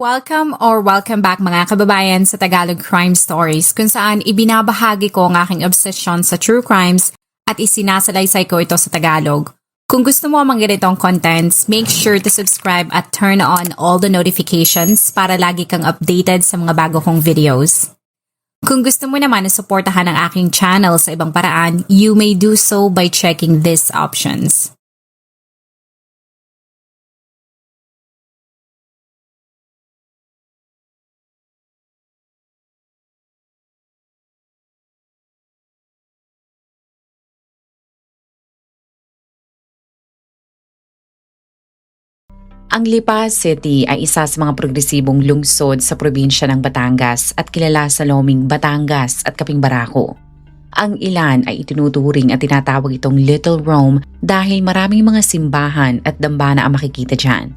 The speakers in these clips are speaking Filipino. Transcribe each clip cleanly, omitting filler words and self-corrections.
Welcome back mga kababayan sa Tagalog Crime Stories kung saan ibinabahagi ko ang aking obsession sa true crimes at isinasalaysay ko ito sa Tagalog. Kung gusto mo ang mga ganitong contents, make sure to subscribe at turn on all the notifications para lagi kang updated sa mga bago kong videos. Kung gusto mo naman na suportahan ang aking channel sa ibang paraan, you may do so by checking these options. Ang Lipa City ay isa sa mga progresibong lungsod sa probinsya ng Batangas at kilala sa loming Batangas at Kaping Barako. Ang ilan ay itinuturing at tinatawag itong Little Rome dahil maraming mga simbahan at dambana ang makikita dyan.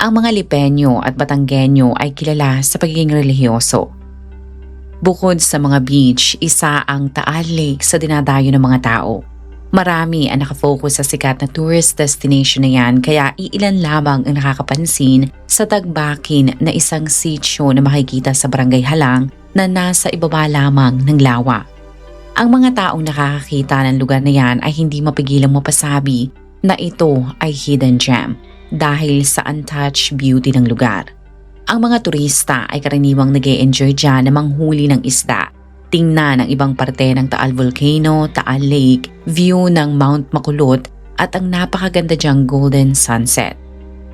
Ang mga Lipeño at Batanggenyo ay kilala sa pagiging relihiyoso. Bukod sa mga beach, isa ang Taal Lake sa dinadayo ng mga tao. Marami ang nakafocus sa sikat na tourist destination na yan kaya iilan lamang ang nakakapansin sa tagbakin na isang sitio na makikita sa Barangay Halang na nasa ibaba lamang ng lawa. Ang mga taong nakakakita ng lugar na yan ay hindi mapigilang mapasabi na ito ay hidden gem dahil sa untouched beauty ng lugar. Ang mga turista ay karaniwang nag-e-enjoy dyan na manghuli ng isda. Tingnan ang ibang parte ng Taal Volcano, Taal Lake, view ng Mount Makulot at ang napakaganda dyang golden sunset.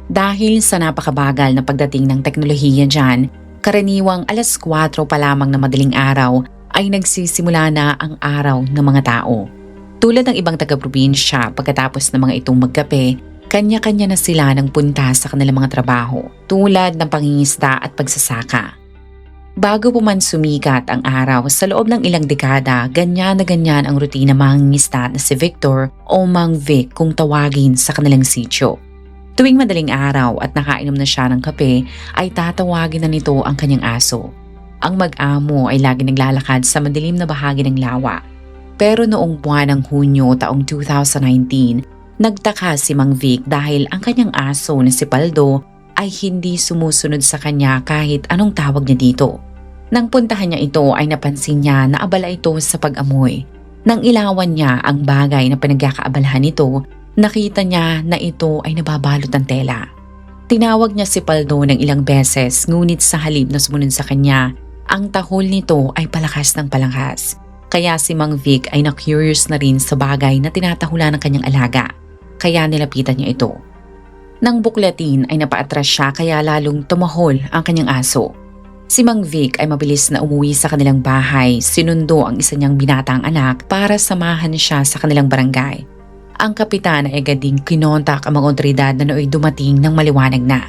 Dahil sa napakabagal na pagdating ng teknolohiya dyan, karaniwang 4:00 pa lamang na madaling araw ay nagsisimula na ang araw ng mga tao. Tulad ng ibang taga-probinsya, pagkatapos ng mga itong magkape, kanya-kanya na sila ng punta sa kanilang mga trabaho, tulad ng pangingisda at pagsasaka. Bago po man sumikat ang araw, sa loob ng ilang dekada, ganyan na ganyan ang rutina mangingisda na si Victor o Mang Vic kung tawagin sa kanilang sitio. Tuwing madaling araw at nakainom na siya ng kape, ay tatawagin na nito ang kanyang aso. Ang mag-amo ay lagi naglalakad sa madilim na bahagi ng lawa. Pero noong buwan ng Hunyo taong 2019, nagtaka si Mang Vic dahil ang kanyang aso na si Paldo ay hindi sumusunod sa kanya kahit anong tawag niya dito. Nang puntahan niya ito ay napansin niya na abala ito sa pag-amoy. Nang ilawan niya ang bagay na pinagkakaabalahan nito, nakita niya na ito ay nababalot ng tela. Tinawag niya si Paldo ng ilang beses ngunit sa halip na sumunod sa kanya, ang tahol nito ay palakas ng palakas. Kaya si Mang Vic ay na-curious na rin sa bagay na tinatahulan ng kanyang alaga. Kaya nilapitan niya ito. Nang buklatin ay napaatras siya kaya lalong tumahol ang kanyang aso. Si Mang Vic ay mabilis na umuwi sa kanilang bahay, sinundo ang isa niyang binatang anak para samahan siya sa kanilang barangay. Ang kapitan ay agad ding kinontak ang mga otoridad na nooy dumating ng maliwanag na.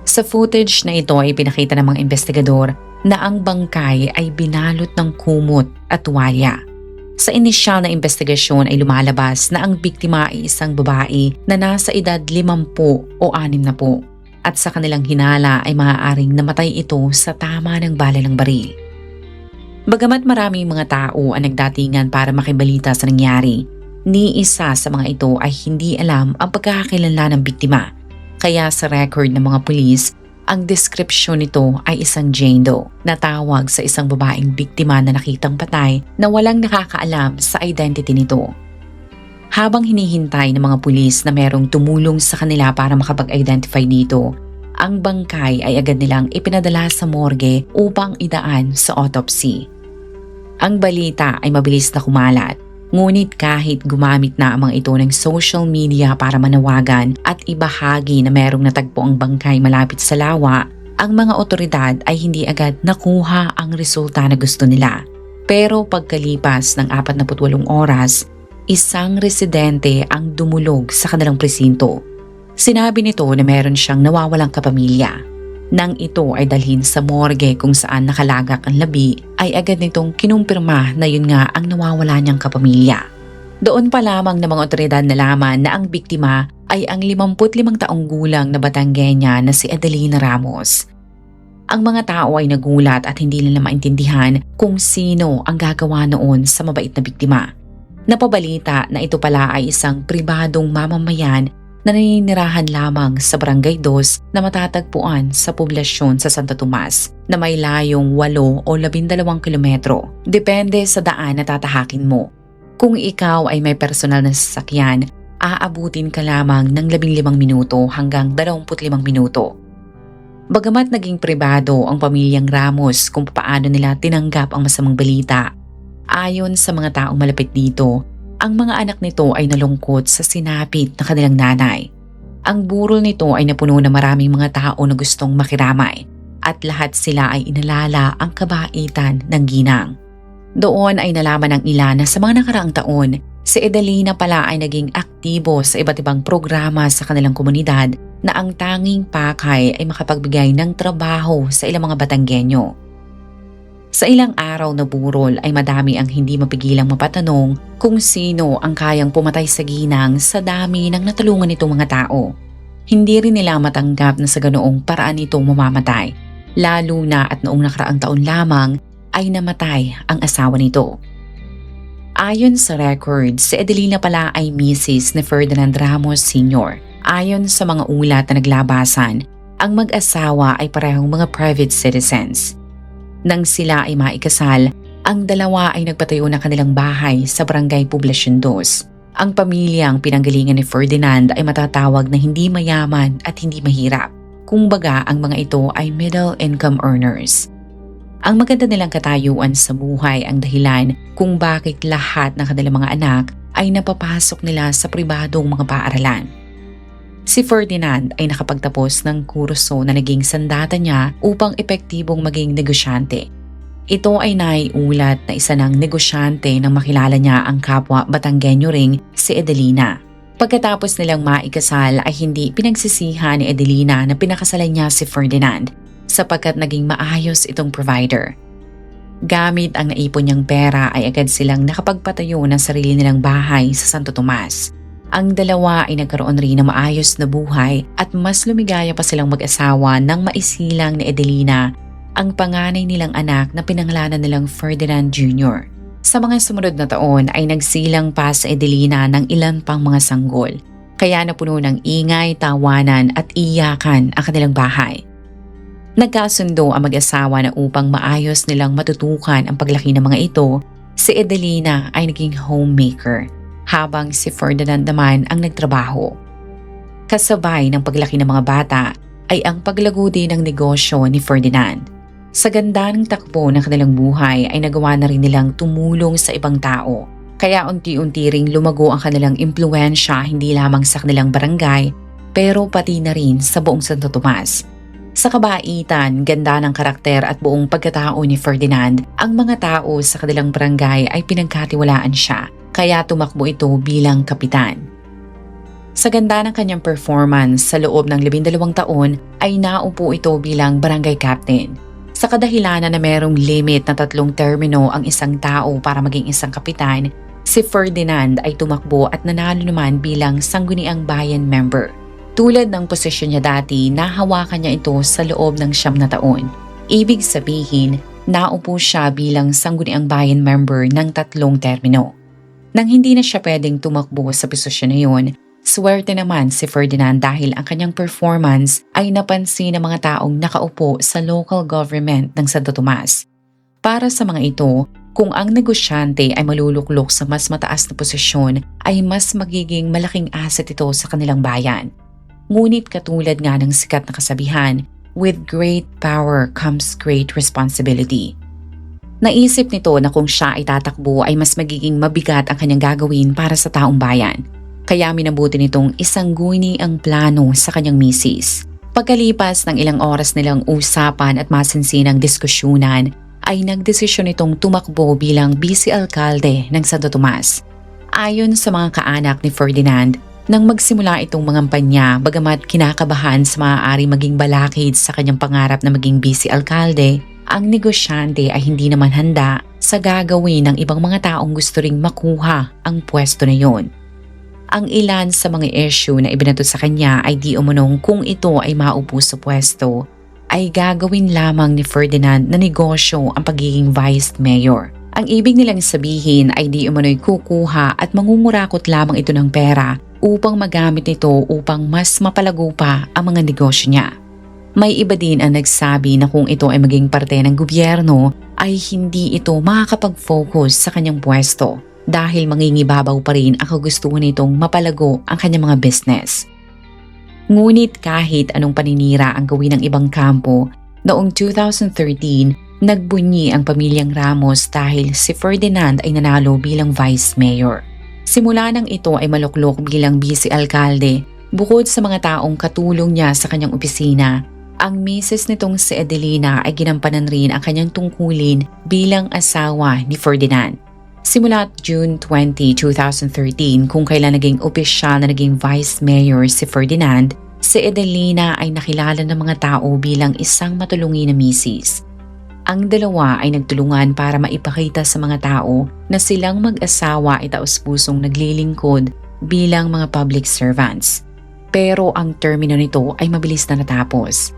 Sa footage na ito ay pinakita ng mga investigador na ang bangkay ay binalot ng kumot at tuwalya. Sa inisyal na investigasyon ay lumalabas na ang biktima ay isang babae na nasa edad 50 o 60 at sa kanilang hinala ay maaaring namatay ito sa tama ng bala ng baril. Bagamat maraming mga tao ang nagdatingan para makibalita sa nangyari, ni isa sa mga ito ay hindi alam ang pagkakakilanlan ng biktima. Kaya sa record ng mga pulis, ang description nito ay isang Jane Doe na tawag sa isang babaeng biktima na nakitang patay na walang nakakaalam sa identity nito. Habang hinihintay ng mga pulis na merong tumulong sa kanila para makapag-identify dito, ang bangkay ay agad nilang ipinadala sa morgue upang idaan sa autopsy. Ang balita ay mabilis na kumalat. Ngunit kahit gumamit na ang mga ito ng social media para manawagan at ibahagi na merong natagpo ang bangkay malapit sa lawa, ang mga otoridad ay hindi agad nakuha ang resulta na gusto nila. Pero pagkalipas ng 48 oras, isang residente ang dumulog sa kanilang presinto. Sinabi nito na meron siyang nawawalang kapamilya. Nang ito ay dalhin sa morgue kung saan nakalagak ang labi, ay agad nitong kinumpirma na yun nga ang nawawala niyang kapamilya. Doon pa lamang ng mga otoridad nalaman na ang biktima ay ang 55 taong gulang na Batangueña na si Adelina Ramos. Ang mga tao ay nagulat at hindi nila maintindihan kung sino ang gagawa noon sa mabait na biktima. Napabalita na ito pala ay isang pribadong mamamayan na naninirahan lamang sa Barangay 2 na matatagpuan sa poblasyon sa Santo Tomas na may layong 8 o 12 kilometro. Depende sa daan na tatahakin mo. Kung ikaw ay may personal na sasakyan, aabutin ka lamang ng 15 minuto hanggang 25 minuto. Bagamat naging pribado ang pamilyang Ramos kung paano nila tinanggap ang masamang balita, ayon sa mga taong malapit dito, ang mga anak nito ay nalungkot sa sinapit na kanilang nanay. Ang burol nito ay napuno na maraming mga tao na gustong makiramay at lahat sila ay inalala ang kabaitan ng ginang. Doon ay nalaman ng ilan na sa mga nakaraang taon, si Edelina pala ay naging aktibo sa iba't ibang programa sa kanilang komunidad na ang tanging pakay ay makapagbigay ng trabaho sa ilang mga Batanggenyo. Sa ilang araw na burol ay madami ang hindi mapigilang mapatanong kung sino ang kayang pumatay sa ginang sa dami ng natulungan nitong mga tao. Hindi rin nila matanggap na sa ganoong paraan ito mamamatay, lalo na at noong nakaraang taon lamang ay namatay ang asawa nito. Ayon sa record, si Edelina pala ay misis ni Ferdinand Ramos Sr. Ayon sa mga ulat na naglabasan, ang mag-asawa ay parehong mga private citizens. Nang sila ay maikasal, ang dalawa ay nagpatayo ng kanilang bahay sa Barangay Poblacion 2. Ang pamilyang pinanggalingan ni Ferdinand ay matatawag na hindi mayaman at hindi mahirap. Kumbaga ang mga ito ay middle income earners. Ang maganda nilang katayuan sa buhay ang dahilan kung bakit lahat ng kanilang mga anak ay napapasok nila sa pribadong mga paaralan. Si Ferdinand ay nakapagtapos ng kurso na naging sandata niya upang epektibong maging negosyante. Ito ay naiulat na isa ng negosyante nang makilala niya ang kapwa Batanggenyo ring si Edelina. Pagkatapos nilang maikasal ay hindi pinagsisihan ni Edelina na pinakasalan niya si Ferdinand sapagkat naging maayos itong provider. Gamit ang naipon niyang pera ay agad silang nakapagpatayo ng sarili nilang bahay sa Santo Tomas. Ang dalawa ay nagkaroon rin ng maayos na buhay at mas lumigaya pa silang mag-asawa nang maisilang ni Edelina ang panganay nilang anak na pinangalanan nilang Ferdinand Jr. Sa mga sumunod na taon ay nagsilang pa sa Edelina ng ilan pang mga sanggol, kaya napuno ng ingay, tawanan at iyakan ang kanilang bahay. Nagkasundo ang mag-asawa na upang maayos nilang matutukan ang paglaki ng mga ito, si Edelina ay naging homemaker, habang si Ferdinand naman ang nagtrabaho. Kasabay ng paglaki ng mga bata ay ang paglago din ng negosyo ni Ferdinand. Sa ganda ng takbo ng kanilang buhay ay nagawa na rin nilang tumulong sa ibang tao. Kaya unti-unti ring lumago ang kanilang impluwensya hindi lamang sa kanilang barangay pero pati na rin sa buong Santo Tomas. Sa kabaitan, ganda ng karakter at buong pagkatao ni Ferdinand, ang mga tao sa kanilang barangay ay pinagkatiwalaan siya. Kaya tumakbo ito bilang kapitan. Sa ganda ng kanyang performance sa loob ng 12 taon ay naupo ito bilang barangay captain. Sa kadahilanan na merong limit na 3 termino ang isang tao para maging isang kapitan, si Ferdinand ay tumakbo at nanalo naman bilang Sangguniang Bayan member. Tulad ng posisyon niya dati, nahawakan niya ito sa loob ng 9 na taon. Ibig sabihin, naupo siya bilang Sangguniang Bayan member ng 3 termino. Nang hindi na siya pwedeng tumakbo sa posisyon na yun, swerte naman si Ferdinand dahil ang kanyang performance ay napansin ng mga taong nakaupo sa local government ng Santo Tomas. Para sa mga ito, kung ang negosyante ay maluluklok sa mas mataas na posisyon, ay mas magiging malaking asset ito sa kanilang bayan. Ngunit katulad nga ng sikat na kasabihan, with great power comes great responsibility. Naisip nito na kung siya ay tatakbo ay mas magiging mabigat ang kanyang gagawin para sa taong bayan. Kaya minabuti nitong isangguni ang plano sa kanyang misis. Pagkalipas ng ilang oras nilang usapan at masinsinang diskusyunan, ay nagdesisyon itong tumakbo bilang vice-alkalde ng Santo Tomas. Ayon sa mga kaanak ni Ferdinand, nang magsimula itong mangampanya bagamat kinakabahan sa maaari maging balakid sa kanyang pangarap na maging vice-alkalde, ang negosyante ay hindi naman handa sa gagawin ng ibang mga taong gusto ring makuha ang pwesto na yon. Ang ilan sa mga issue na ibinato sa kanya ay di umunong kung ito ay maupo sa pwesto, ay gagawin lamang ni Ferdinand na negosyo ang pagiging vice mayor. Ang ibig nilang sabihin ay di umano'y kukuha at mangungurakot lamang ito ng pera upang magamit ito upang mas mapalago pa ang mga negosyo niya. May iba din ang nagsabi na kung ito ay maging parte ng gobyerno ay hindi ito makakapag-focus sa kanyang pwesto dahil mangingibabaw pa rin ang kagustuhan nitong mapalago ang kanyang mga business. Ngunit kahit anong paninira ang gawin ng ibang kampo, noong 2013, nagbunyi ang pamilyang Ramos dahil si Ferdinand ay nanalo bilang vice mayor. Simula nang ito ay maluklok bilang vice-alkalde, bukod sa mga taong katulong niya sa kanyang opisina, ang misis nitong si Adelina ay ginampanan rin ang kanyang tungkulin bilang asawa ni Ferdinand. Simula June 20, 2013 kung kailan naging opisyal na naging vice mayor si Ferdinand, si Adelina ay nakilala ng mga tao bilang isang matulungin na misis. Ang dalawa ay nagtulungan para maipakita sa mga tao na silang mag-asawa ay taos-pusong naglilingkod bilang mga public servants. Pero ang termino nito ay mabilis na natapos.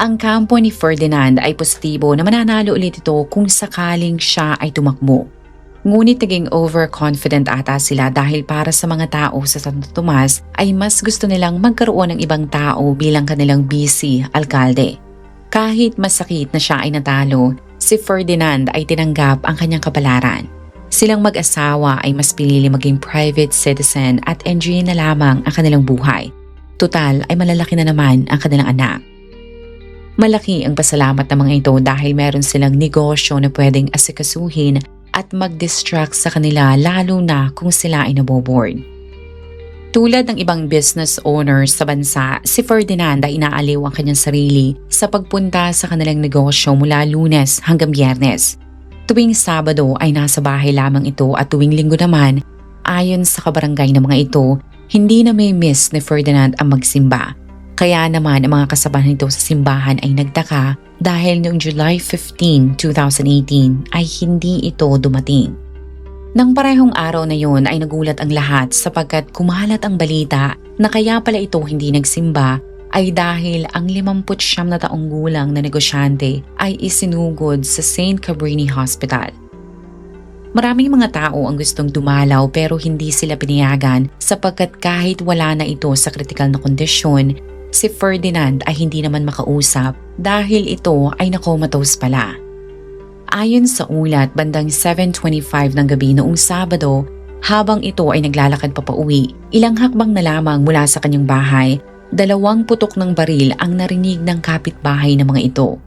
Ang kampo ni Ferdinand ay positibo na mananalo ulit ito kung sakaling siya ay tumakbo. Ngunit naging overconfident ata sila dahil para sa mga tao sa Santo Tomas ay mas gusto nilang magkaroon ng ibang tao bilang kanilang vice-alkalde. Kahit masakit na siya ay natalo, si Ferdinand ay tinanggap ang kanyang kapalaran. Silang mag-asawa ay mas pinili maging private citizen at enjoy na lamang ang kanilang buhay. Tutal ay malalaki na naman ang kanilang anak. Malaki ang pasalamat ng mga ito dahil meron silang negosyo na pwedeng asikasuhin at mag-distract sa kanila lalo na kung sila ay naboboard. Tulad ng ibang business owners sa bansa, si Ferdinand ay inaaliw ang kanyang sarili sa pagpunta sa kanilang negosyo mula Lunes hanggang Biyernes. Tuwing Sabado ay nasa bahay lamang ito at tuwing Linggo naman, ayon sa kabarangay ng mga ito, hindi na may miss ni Ferdinand ang magsimba. Kaya naman ang mga kasamahan nito sa simbahan ay nagtaka dahil noong July 15, 2018 ay hindi ito dumating. Nang parehong araw na yun ay nagulat ang lahat sapagkat kumalat ang balita na kaya pala ito hindi nagsimba ay dahil ang 59 na taong gulang na negosyante ay isinugod sa St. Cabrini Hospital. Maraming mga tao ang gustong dumalaw pero hindi sila pinayagan sapagkat kahit wala na ito sa kritikal na kondisyon, si Ferdinand ay hindi naman makausap dahil ito ay nakomatose pala. Ayon sa ulat, bandang 7:25 ng gabi noong Sabado, habang ito ay naglalakad papauwi, ilang hakbang na lamang mula sa kanyang bahay, 2 putok ng baril ang narinig ng kapitbahay ng mga ito.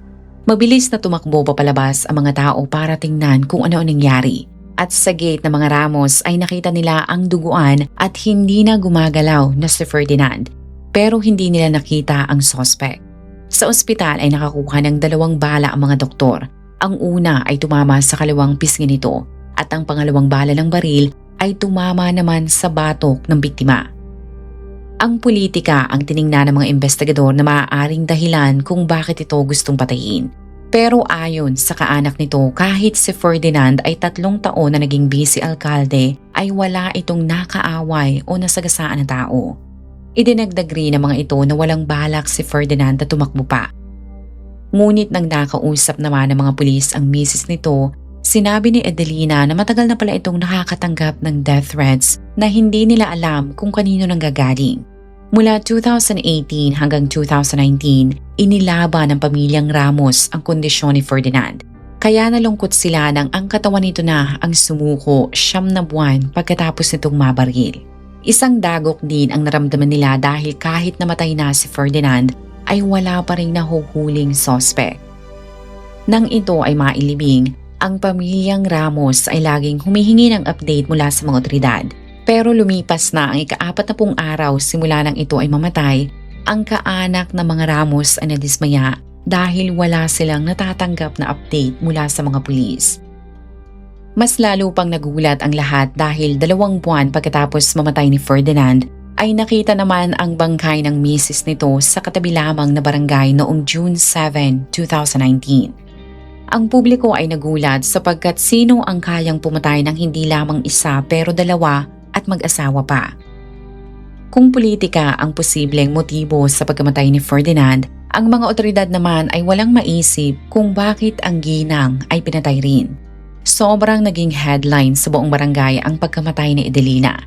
Mabilis na tumakbo papalabas ang mga tao para tingnan kung ano ang nangyari. At sa gate ng mga Ramos ay nakita nila ang duguan at hindi na gumagalaw na si Ferdinand. Pero hindi nila nakita ang suspect. Sa ospital ay nakakuha ng 2 bala ang mga doktor. Ang una ay tumama sa kaliwang pisngi nito at ang pangalawang bala ng baril ay tumama naman sa batok ng biktima. Ang politika ang tiningnan ng mga investigador na maaaring dahilan kung bakit ito gustong patayin. Pero ayon sa kaanak nito, kahit si Ferdinand ay 3 taon na naging vice-alkalde ay wala itong nakaaway o nasagasaan na tao. Idinagdag rin ng mga ito na walang balak si Ferdinand na tumakbo pa. Ngunit nang nakausap naman ng mga pulis ang misis nito, sinabi ni Adelina na matagal na pala itong nakakatanggap ng death threats na hindi nila alam kung kanino nanggagaling. Mula 2018 hanggang 2019, inilaban ng pamilyang Ramos ang kondisyon ni Ferdinand. Kaya nalungkot sila nang ang katawan nito na ang sumuko 9 na buwan pagkatapos nitong mabaril. Isang dagok din ang naramdaman nila dahil kahit namatay na si Ferdinand ay wala pa rin nahuhuling suspect. Nang ito ay mailibing, ang pamilyang Ramos ay laging humihingi ng update mula sa mga otoridad. Pero lumipas na ang 40 araw simula nang ito ay mamatay, ang kaanak ng mga Ramos ay nadismaya dahil wala silang natatanggap na update mula sa mga pulis. Mas lalo pang nagulat ang lahat dahil 2 buwan pagkatapos mamatay ni Ferdinand ay nakita naman ang bangkay ng misis nito sa katabi lamang na barangay noong June 7, 2019. Ang publiko ay nagulat sapagkat sino ang kayang pumatay ng hindi lamang isa pero 2 at mag-asawa pa. Kung politika ang posibleng motibo sa pagkamatay ni Ferdinand, ang mga otoridad naman ay walang maisip kung bakit ang ginang ay pinatay rin. Sobrang naging headline sa buong barangay ang pagkamatay ni Adelina.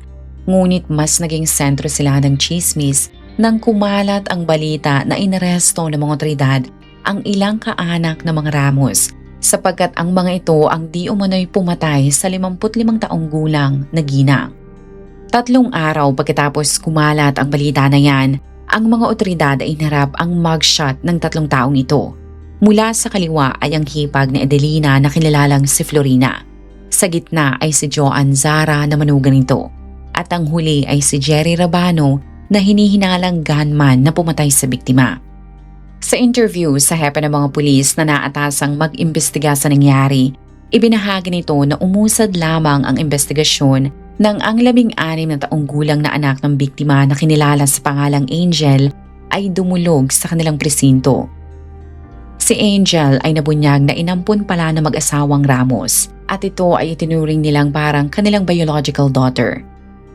Ngunit mas naging sentro sila ng chismis nang kumalat ang balita na inaresto ng mga otoridad ang ilang kaanak ng mga Ramos sapagkat ang mga ito ang di umano'y pumatay sa 55 taong gulang na ginang. 3 araw pagkatapos kumalat ang balita na yan, ang mga otoridad ay inharap ang mugshot ng 3 taong ito. Mula sa kaliwa ay ang hipag ni Adelina na kilalalang si Florina. Sa gitna ay si Joan Zara na manugang nito. At ang huli ay si Jerry Rabano na hinihinalang gunman na pumatay sa biktima. Sa interview sa hepe ng mga pulis na naatasang mag-imbestiga sa nangyari, ibinahagi nito na umusad lamang ang investigasyon nang ang 16 na taong gulang na anak ng biktima na kinilala sa pangalang Angel ay dumulog sa kanilang presinto. Si Angel ay nabunyag na inampun pala ng mag-asawang Ramos at ito ay itinuring nilang parang kanilang biological daughter.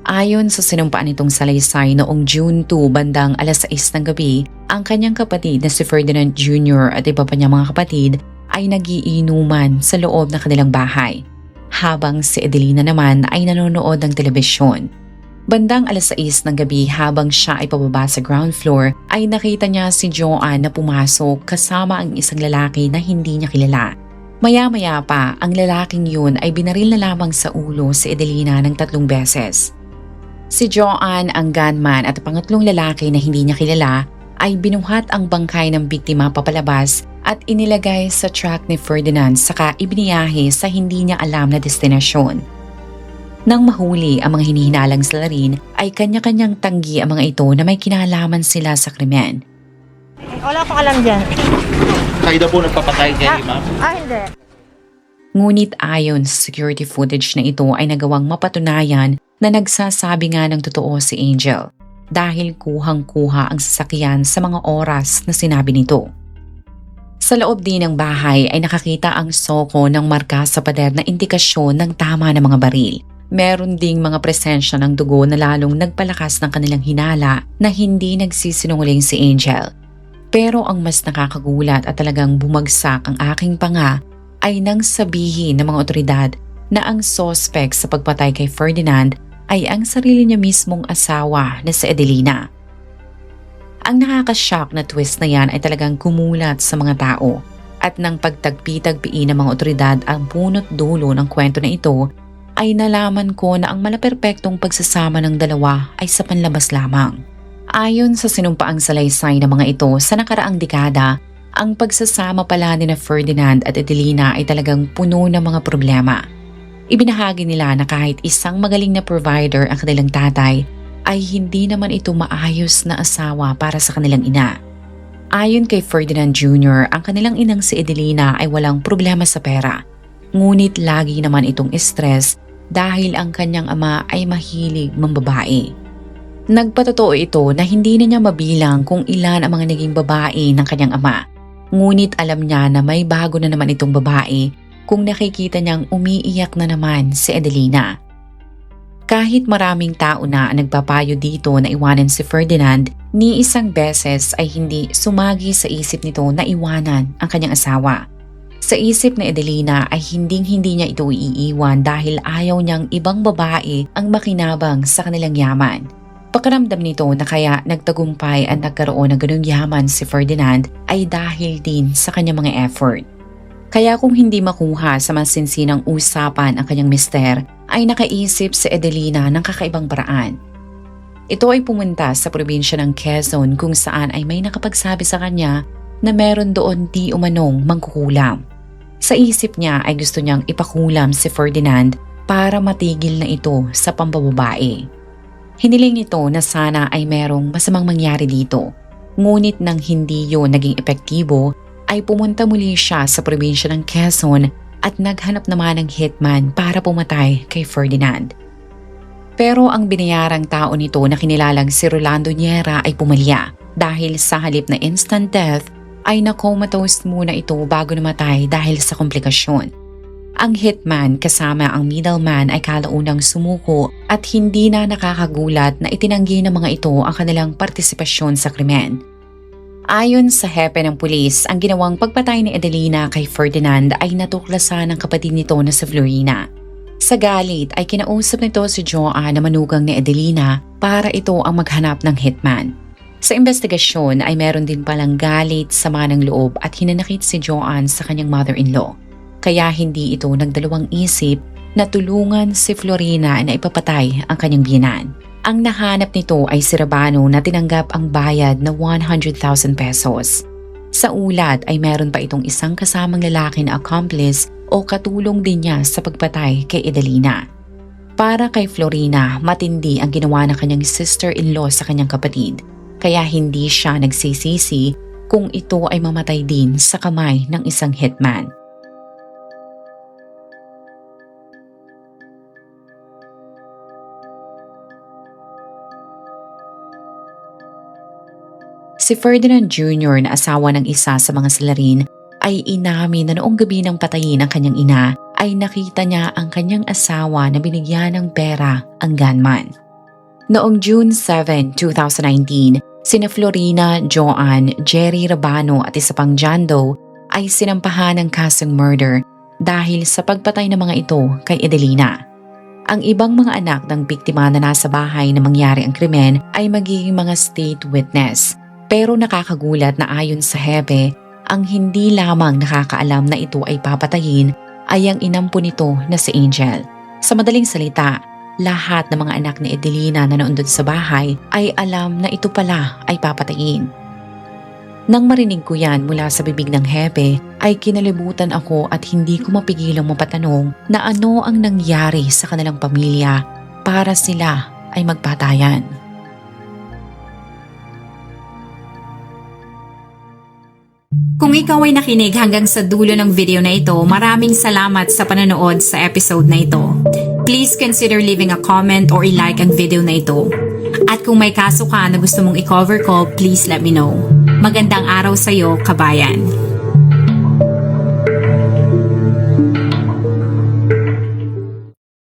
Ayon sa sinumpaan nitong salaysay noong June 2 bandang alas 6 ng gabi, ang kanyang kapatid na si Ferdinand Jr. at iba pa niyang mga kapatid ay nagiinuman sa loob ng kanilang bahay, habang si Adelina naman ay nanonood ng telebisyon. Bandang alas 6 ng gabi habang siya ay pababa sa ground floor ay nakita niya si Joan na pumasok kasama ang isang lalaki na hindi niya kilala. Maya-maya pa, ang lalaking yun ay binaril na lamang sa ulo si Adelina ng 3 beses. Si Joan, ang gunman at pangatlong lalaki na hindi niya kilala ay binuhat ang bangkay ng biktima papalabas at inilagay sa truck ni Ferdinand saka ibiniyahe sa hindi niya alam na destinasyon. Nang mahuli ang mga hinihinalang salarin ay kanya-kanyang tanggi ang mga ito na may kinalaman sila sa krimen. Wala akong alam dyan. Kayo daw po nagpapatay kay ma'am? Hindi. Ngunit ayon sa security footage na ito ay nagawang mapatunayan na nagsasabi nga ng totoo si Angel dahil kuhang-kuha ang sasakyan sa mga oras na sinabi nito. Sa loob din ng bahay ay nakakita ang soko ng marka sa pader na indikasyon ng tama ng mga baril. Meron ding mga presensya ng dugo na lalong nagpalakas ng kanilang hinala na hindi nagsisinungaling si Angel. Pero ang mas nakakagulat at talagang bumagsak ang aking panga ay nang sabihin ng mga otoridad na ang suspect sa pagpatay kay Ferdinand ay ang sarili niya mismong asawa na si Adelina. Ang nakakashock na twist na yan ay talagang kumulat sa mga tao at nang pagtagpi-tagpiin ng mga otoridad ang punot dulo ng kwento na ito ay nalaman ko na ang malaperpektong pagsasama ng dalawa ay sa panlabas lamang. Ayon sa sinumpaang salaysay ng mga ito sa nakaraang dekada, ang pagsasama pala ni na Ferdinand at Adelina ay talagang puno ng mga problema. Ibinahagi nila na kahit isang magaling na provider ang kanilang tatay, ay hindi naman ito maayos na asawa para sa kanilang ina. Ayon kay Ferdinand Jr., ang kanilang inang si Adelina ay walang problema sa pera. Ngunit lagi naman itong stress dahil ang kanyang ama ay mahilig mambabae. Nagpatotoo ito na hindi na niya mabilang kung ilan ang mga naging babae ng kanyang ama. Ngunit alam niya na may bago na naman itong babae kung nakikita niyang umiiyak na naman si Adelina. Kahit maraming tao na ang nagpapayo dito na iwanan si Ferdinand, ni isang beses ay hindi sumagi sa isip nito na iwanan ang kanyang asawa. Sa isip ni Adelina ay hindi niya ito iiwan dahil ayaw niyang ibang babae ang makinabang sa kanilang yaman. Pakiramdam nito na kaya nagtagumpay at nagkaroon ng ganung yaman si Ferdinand ay dahil din sa kanyang mga effort. Kaya kung hindi makuha sa masinsinang usapan ang kanyang mister, ay nakaisip si Adelina ng kakaibang paraan. Ito ay pumunta sa probinsya ng Quezon kung saan ay may nakapagsabi sa kanya na meron doon di umanong mangkukulam. Sa isip niya ay gusto niyang ipakulam si Ferdinand para matigil na ito sa pambababae. Hiniling nito na sana ay merong masamang mangyari dito. Ngunit nang hindi yun naging epektibo, ay pumunta muli siya sa probinsya ng Quezon at naghanap naman ng hitman para pumatay kay Ferdinand. Pero ang binayarang tao nito na kinilalang si Rolando Niera ay pumalya dahil sa halip na instant death ay na-comatose muna ito bago namatay dahil sa komplikasyon. Ang hitman kasama ang middleman ay kalaunang sumuko at hindi na nakakagulat na itinanggi ng mga ito ang kanilang partisipasyon sa krimen. Ayon sa hepe ng pulis, ang ginawang pagpatay ni Adelina kay Ferdinand ay natuklasan ng kapatid nito na si Florina. Sa galit ay kinausap nito si Joanne na manugang ni Adelina para ito ang maghanap ng hitman. Sa investigasyon ay meron din palang galit, sama ng loob at hinanakit si Joanne sa kanyang mother-in-law. Kaya hindi ito nagdalawang isip na tulungan si Florina na ipapatay ang kanyang biyenan. Ang nahanap nito ay si Rabano na tinanggap ang bayad na 100,000 pesos. Sa ulat ay meron pa itong isang kasamang lalaki na accomplice o katulong din niya sa pagpatay kay Adelina. Para kay Florina, matindi ang ginawa ng kanyang sister-in-law sa kanyang kapatid, kaya hindi siya nagsisisi kung ito ay mamatay din sa kamay ng isang hitman. Si Ferdinand Jr. na asawa ng isa sa mga salarin ay inamin na noong gabi ng patayin ng kanyang ina ay nakita niya ang kanyang asawa na binigyan ng pera ang gunman. Noong June 7, 2019, sina Florina, Joanne, Jerry Rabano at isa pang John Doe ay sinampahan ng kasong murder dahil sa pagpatay ng mga ito kay Adelina. Ang ibang mga anak ng biktima na nasa bahay na mangyari ang krimen ay magiging mga state witness. Pero nakakagulat na ayon sa Hebe, ang hindi lamang nakakaalam na ito ay papatayin ay ang inampo nito na si Angel. Sa madaling salita, lahat ng mga anak ni Adelina na naundod sa bahay ay alam na ito pala ay papatayin. Nang marinig ko yan mula sa bibig ng Hebe, ay kinalibutan ako at hindi ko mapigilang mapatanong na ano ang nangyari sa kanilang pamilya para sila ay magpatayan. Kung ikaw ay nakinig hanggang sa dulo ng video na ito, maraming salamat sa panonood sa episode na ito. Please consider leaving a comment or i-like ang video na ito. At kung may kaso ka na gusto mong i-cover ko, please let me know. Magandang araw sa iyo, kabayan.